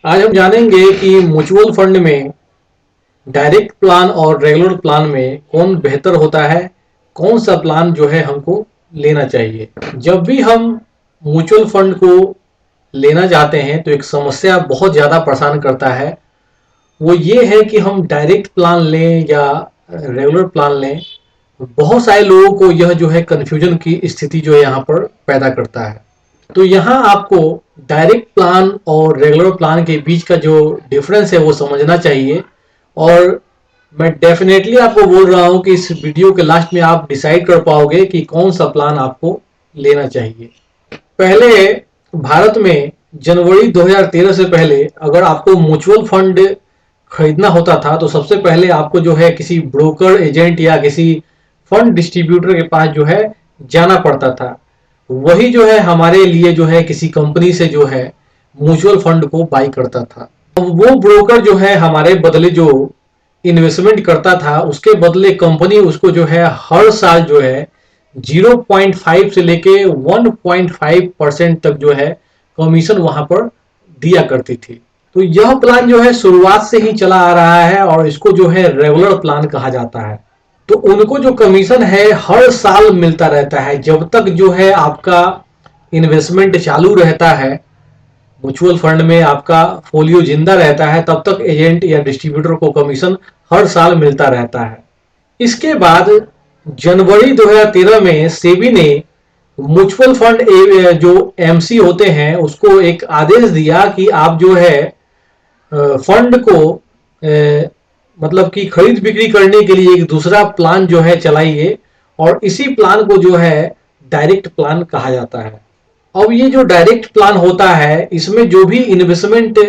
आज हम जानेंगे कि म्यूचुअल फंड में डायरेक्ट प्लान और रेगुलर प्लान में कौन बेहतर होता है, कौन सा प्लान जो है हमको लेना चाहिए। जब भी हम म्यूचुअल फंड को लेना चाहते हैं तो एक समस्या बहुत ज़्यादा परेशान करता है। वो ये है कि हम डायरेक्ट प्लान लें या रेगुलर प्लान लें। बहुत सारे लोगों को यह जो है कन्फ्यूजन की स्थिति जो है यहाँ पर पैदा करता है। तो यहाँ आपको डायरेक्ट प्लान और रेगुलर प्लान के बीच का जो डिफरेंस है वो समझना चाहिए। और मैं डेफिनेटली आपको बोल रहा हूँ कि इस वीडियो के लास्ट में आप डिसाइड कर पाओगे कि कौन सा प्लान आपको लेना चाहिए। पहले भारत में जनवरी 2013 से पहले अगर आपको म्यूचुअल फंड खरीदना होता था तो सबसे पहले आपको जो है किसी ब्रोकर एजेंट या किसी फंड डिस्ट्रीब्यूटर के पास जो है जाना पड़ता था। वही जो है हमारे लिए जो है किसी कंपनी से जो है म्यूचुअल फंड को बाई करता था। अब वो ब्रोकर जो है हमारे बदले जो इन्वेस्टमेंट करता था उसके बदले कंपनी उसको जो है हर साल जो है 0.5 से लेके 1.5% तक जो है कमीशन वहां पर दिया करती थी। तो यह प्लान जो है शुरुआत से ही चला आ रहा है और इसको जो है रेगुलर प्लान कहा जाता है। तो उनको जो कमीशन है हर साल मिलता रहता है। जब तक जो है आपका इन्वेस्टमेंट चालू रहता है, म्यूचुअल फंड में आपका फोलियो जिंदा रहता है, तब तक एजेंट या डिस्ट्रीब्यूटर को कमीशन हर साल मिलता रहता है। इसके बाद जनवरी 2013 में सेबी ने म्यूचुअल फंड जो एमसी होते हैं उसको एक आदेश दिया कि आप जो है फंड को मतलब कि खरीद बिक्री करने के लिए एक दूसरा प्लान जो है चलाइए और इसी प्लान को जो है डायरेक्ट प्लान कहा जाता है। अब ये जो डायरेक्ट प्लान होता है इसमें जो भी इन्वेस्टमेंट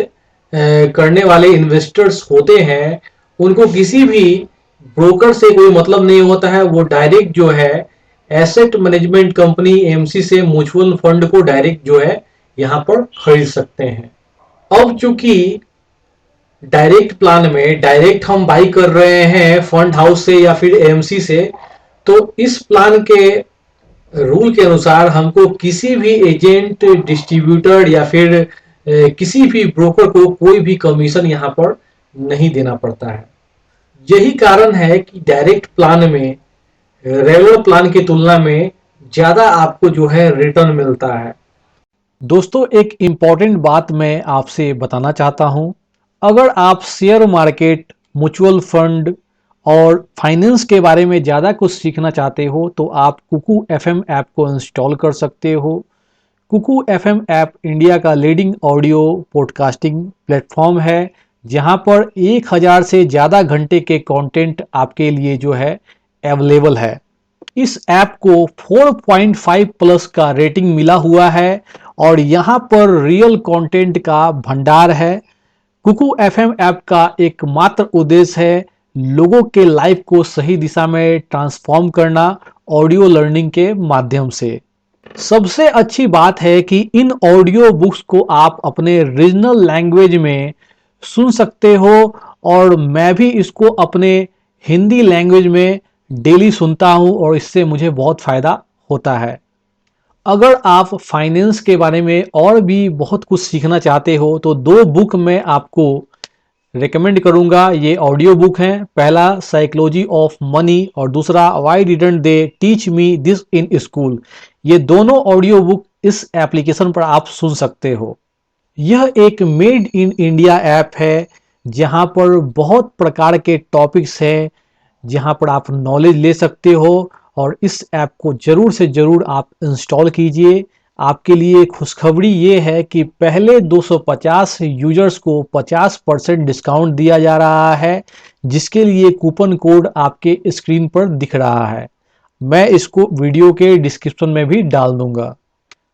करने वाले इन्वेस्टर्स होते हैं उनको किसी भी ब्रोकर से कोई मतलब नहीं होता है। वो डायरेक्ट जो है एसेट मैनेजमेंट कंपनी एमसी से म्यूचुअल फंड को डायरेक्ट जो है यहाँ पर खरीद सकते हैं। अब चूंकि डायरेक्ट प्लान में डायरेक्ट हम बाई कर रहे हैं फंड हाउस से या फिर एमसी से, तो इस प्लान के रूल के अनुसार हमको किसी भी एजेंट डिस्ट्रीब्यूटर या फिर किसी भी ब्रोकर को कोई भी कमीशन यहाँ पर नहीं देना पड़ता है। यही कारण है कि डायरेक्ट प्लान में रेगुलर प्लान की तुलना में ज्यादा आपको जो है रिटर्न मिलता है। दोस्तों, एक इम्पॉर्टेंट बात मैं आपसे बताना चाहता हूं। अगर आप शेयर मार्केट, म्यूचुअल फंड और फाइनेंस के बारे में ज़्यादा कुछ सीखना चाहते हो तो आप कुकू एफएम ऐप को इंस्टॉल कर सकते हो। कुकू एफएम ऐप इंडिया का लीडिंग ऑडियो पॉडकास्टिंग प्लेटफॉर्म है जहां पर 1000 से ज़्यादा घंटे के कंटेंट आपके लिए जो है अवेलेबल है। इस ऐप को 4.5 प्लस का रेटिंग मिला हुआ है और यहाँ पर रियल कंटेंट का भंडार है। कुकू एफएम ऐप का एकमात्र उद्देश्य है लोगों के लाइफ को सही दिशा में ट्रांसफॉर्म करना ऑडियो लर्निंग के माध्यम से। सबसे अच्छी बात है कि इन ऑडियो बुक्स को आप अपने रीजनल लैंग्वेज में सुन सकते हो और मैं भी इसको अपने हिंदी लैंग्वेज में डेली सुनता हूं और इससे मुझे बहुत फ़ायदा होता है। अगर आप फाइनेंस के बारे में और भी बहुत कुछ सीखना चाहते हो तो 2 बुक मैं आपको रेकमेंड करूंगा। ये ऑडियो बुक हैं। पहला साइकोलॉजी ऑफ मनी और दूसरा why didn't they teach me this in school. ये दोनों ऑडियो बुक इस एप्लीकेशन पर आप सुन सकते हो। यह एक मेड इन इंडिया ऐप है जहां पर बहुत प्रकार के टॉपिक्स हैं जहां पर आप नॉलेज ले सकते हो और इस ऐप को जरूर से जरूर आप इंस्टॉल कीजिए। आपके लिए खुशखबरी ये है कि पहले 250 यूजर्स को 50% डिस्काउंट दिया जा रहा है, जिसके लिए कूपन कोड आपके स्क्रीन पर दिख रहा है। मैं इसको वीडियो के डिस्क्रिप्शन में भी डाल दूंगा।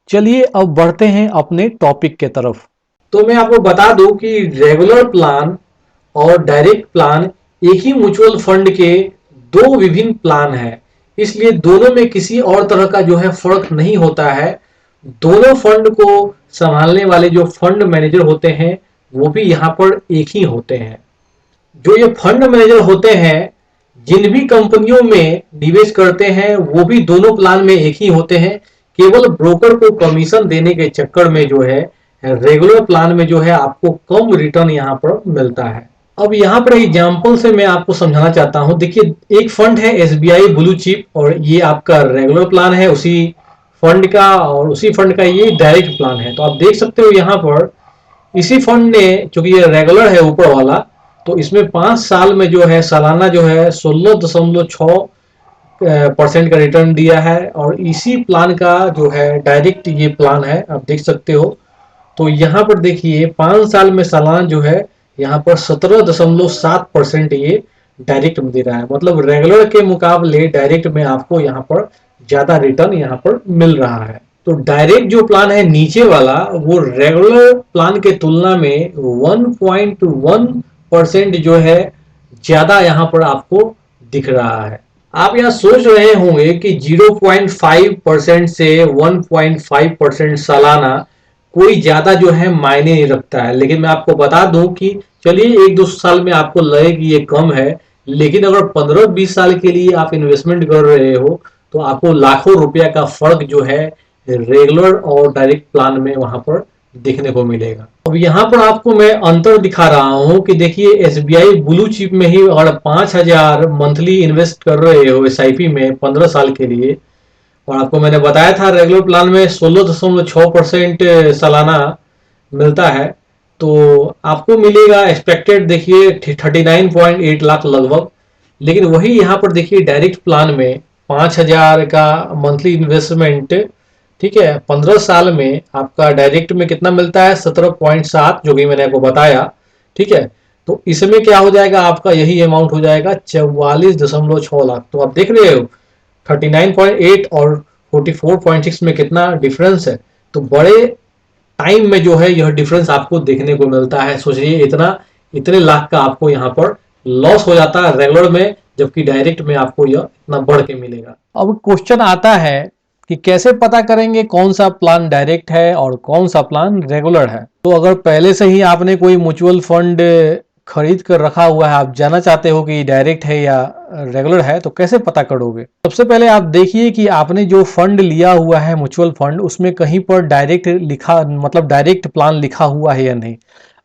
चलिए अब बढ़ते हैं अपने टॉपिक के तरफ। तो मैं आपको बता दूं कि रेगुलर प्लान और डायरेक्ट प्लान एक ही म्यूचुअल फंड के 2 विभिन्न प्लान हैं, इसलिए दोनों में किसी और तरह का जो है फर्क नहीं होता है। दोनों फंड को संभालने वाले जो फंड मैनेजर होते हैं वो भी यहाँ पर एक ही होते हैं। जो ये फंड मैनेजर होते हैं जिन भी कंपनियों में निवेश करते हैं वो भी दोनों प्लान में एक ही होते हैं। केवल ब्रोकर को कमीशन देने के चक्कर में जो है रेगुलर प्लान में जो है आपको कम रिटर्न यहाँ पर मिलता है। अब यहाँ पर एग्जाम्पल से मैं आपको समझाना चाहता हूँ। देखिए, एक फंड है एसबीआई ब्लू चिप और ये आपका रेगुलर प्लान है उसी फंड का, और उसी फंड का ये डायरेक्ट प्लान है। तो आप देख सकते हो यहाँ पर इसी फंड ने, चूंकि ये रेगुलर है ऊपर वाला, तो इसमें 5 साल में जो है सालाना जो है 16.6% का रिटर्न दिया है। और इसी प्लान का जो है डायरेक्ट ये प्लान है, आप देख सकते हो। तो यहाँ पर देखिए 5 साल में सालाना जो है यहाँ पर 17.7% ये डायरेक्ट में दे रहा है। मतलब रेगुलर के मुकाबले डायरेक्ट में आपको यहाँ पर ज्यादा रिटर्न यहाँ पर मिल रहा है। तो डायरेक्ट जो प्लान है नीचे वाला, वो रेगुलर प्लान के तुलना में 1.1% जो है ज्यादा यहाँ पर आपको दिख रहा है। आप यहाँ सोच रहे होंगे कि 0.5% से 1.5% सालाना कोई ज्यादा जो है मायने नहीं रखता है, लेकिन मैं आपको बता दूं कि चलिए 1-2 साल में आपको लगे कि ये कम है, लेकिन अगर 15-20 साल के लिए आप इन्वेस्टमेंट कर रहे हो तो आपको लाखों रुपया का फर्क जो है रेगुलर और डायरेक्ट प्लान में वहां पर देखने को मिलेगा। अब यहाँ पर आपको मैं अंतर दिखा रहा हूं कि देखिए एसबीआई ब्लू चिप में ही अगर 5,000 मंथली इन्वेस्ट कर रहे हो एसआईपी में 15 साल के लिए, और आपको मैंने बताया था रेगुलर प्लान में 16.6% सालाना मिलता है, तो आपको मिलेगा एक्सपेक्टेड देखिए 39.8 लाख लगभग। लेकिन वही यहाँ पर देखिए डायरेक्ट प्लान में 5,000 का मंथली इन्वेस्टमेंट, ठीक है, 15 साल में आपका डायरेक्ट में कितना मिलता है 17.7, जो कि मैंने आपको बताया। ठीक है, तो इसमें क्या हो जाएगा आपका यही अमाउंट हो जाएगा 44.6 लाख। तो आप देख रहे हो 39.8 और 44.6 में कितना डिफरेंस है। तो बड़े टाइम में जो है यह डिफरेंस आपको देखने को मिलता है। सोचिए इतने लाख का आपको यहाँ पर लॉस हो जाता है रेगुलर में, जबकि डायरेक्ट में आपको यह इतना बढ़ के मिलेगा। अब क्वेश्चन आता है कि कैसे पता करेंगे कौन सा प्लान डायरेक्ट है और कौन सा प्लान रेगुलर है। तो अगर पहले से ही आपने कोई म्यूचुअल फंड खरीद कर रखा हुआ है, आप जानना चाहते हो कि डायरेक्ट है या रेगुलर है, तो कैसे पता करोगे। सबसे पहले आप देखिए कि आपने जो फंड लिया हुआ है म्यूचुअल फंड, उसमें कहीं पर डायरेक्ट लिखा, मतलब डायरेक्ट प्लान लिखा हुआ है या नहीं।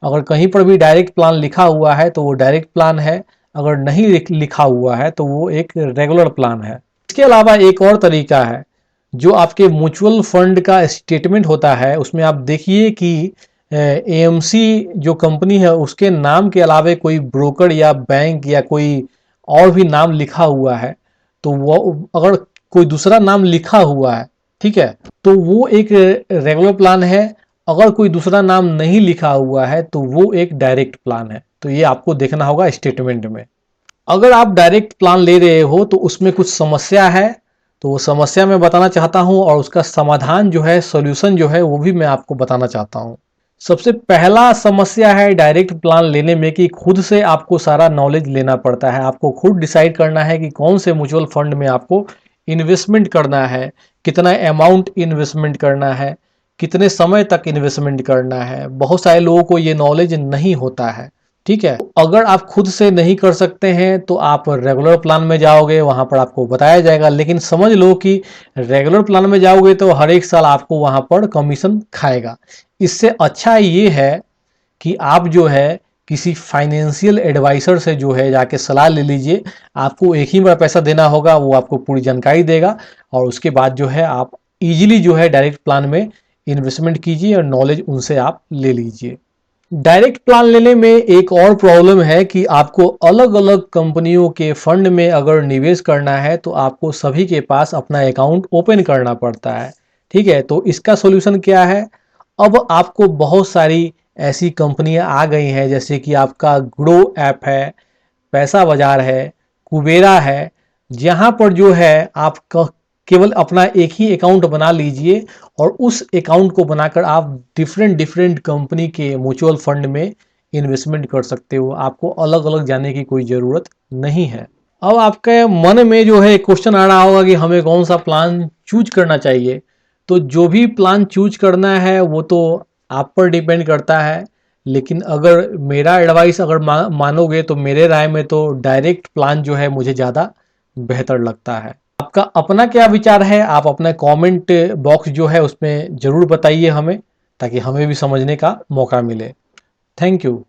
अगर कहीं पर भी डायरेक्ट प्लान लिखा हुआ है तो वो डायरेक्ट प्लान है, अगर नहीं लिखा हुआ है तो वो एक रेगुलर प्लान है। इसके अलावा एक और तरीका है, जो आपके म्यूचुअल फंड का स्टेटमेंट होता है उसमें आप देखिए कि एएमसी जो कंपनी है उसके नाम के अलावा कोई ब्रोकर या बैंक या कोई और भी नाम लिखा हुआ है, तो वो अगर कोई दूसरा नाम लिखा हुआ है, ठीक है, तो वो एक रेगुलर प्लान है। अगर कोई दूसरा नाम नहीं लिखा हुआ है तो वो एक डायरेक्ट प्लान है। तो ये आपको देखना होगा स्टेटमेंट में। अगर आप डायरेक्ट प्लान ले रहे हो तो उसमें कुछ समस्या है, तो वो समस्या मैं बताना चाहता हूं, और उसका समाधान जो है, सॉल्यूशन जो है, वो भी मैं आपको बताना चाहता हूं। सबसे पहला समस्या है डायरेक्ट प्लान लेने में कि खुद से आपको सारा नॉलेज लेना पड़ता है। आपको खुद डिसाइड करना है कि कौन से म्यूचुअल फंड में आपको इन्वेस्टमेंट करना है, कितना अमाउंट इन्वेस्टमेंट करना है, कितने समय तक इन्वेस्टमेंट करना है। बहुत सारे लोगों को ये नॉलेज नहीं होता है। ठीक है, अगर आप खुद से नहीं कर सकते हैं तो आप रेगुलर प्लान में जाओगे, वहां पर आपको बताया जाएगा। लेकिन समझ लो कि रेगुलर प्लान में जाओगे तो हर एक साल आपको वहां पर कमीशन खाएगा। इससे अच्छा ये है कि आप जो है किसी फाइनेंशियल एडवाइजर से जो है जाके सलाह ले लीजिए। आपको एक ही बार पैसा देना होगा, वो आपको पूरी जानकारी देगा, और उसके बाद जो है आप इजीली जो है डायरेक्ट प्लान में इन्वेस्टमेंट कीजिए और नॉलेज उनसे आप ले लीजिए। डायरेक्ट प्लान लेने में एक और प्रॉब्लम है कि आपको अलग अलग कंपनियों के फंड में अगर निवेश करना है तो आपको सभी के पास अपना अकाउंट ओपन करना पड़ता है। ठीक है, तो इसका सॉल्यूशन क्या है। अब आपको बहुत सारी ऐसी कंपनियां आ गई हैं, जैसे कि आपका ग्रो ऐप है, पैसा बाजार है, कुबेरा है, जहां पर जो है आप केवल अपना एक ही अकाउंट बना लीजिए और उस अकाउंट को बनाकर आप डिफरेंट कंपनी के म्यूचुअल फंड में इन्वेस्टमेंट कर सकते हो। आपको अलग अलग जाने की कोई ज़रूरत नहीं है। अब आपके मन में जो है क्वेश्चन आ रहा होगा कि हमें कौन सा प्लान चूज करना चाहिए। तो जो भी प्लान चूज करना है वो तो आप पर डिपेंड करता है, लेकिन अगर मेरा एडवाइस अगर मानोगे तो मेरे राय में तो डायरेक्ट प्लान जो है मुझे ज़्यादा बेहतर लगता है। आपका अपना क्या विचार है, आप अपना कमेंट बॉक्स जो है उसमें ज़रूर बताइए हमें। ताकि हमें भी समझने का मौका मिले। Thank you.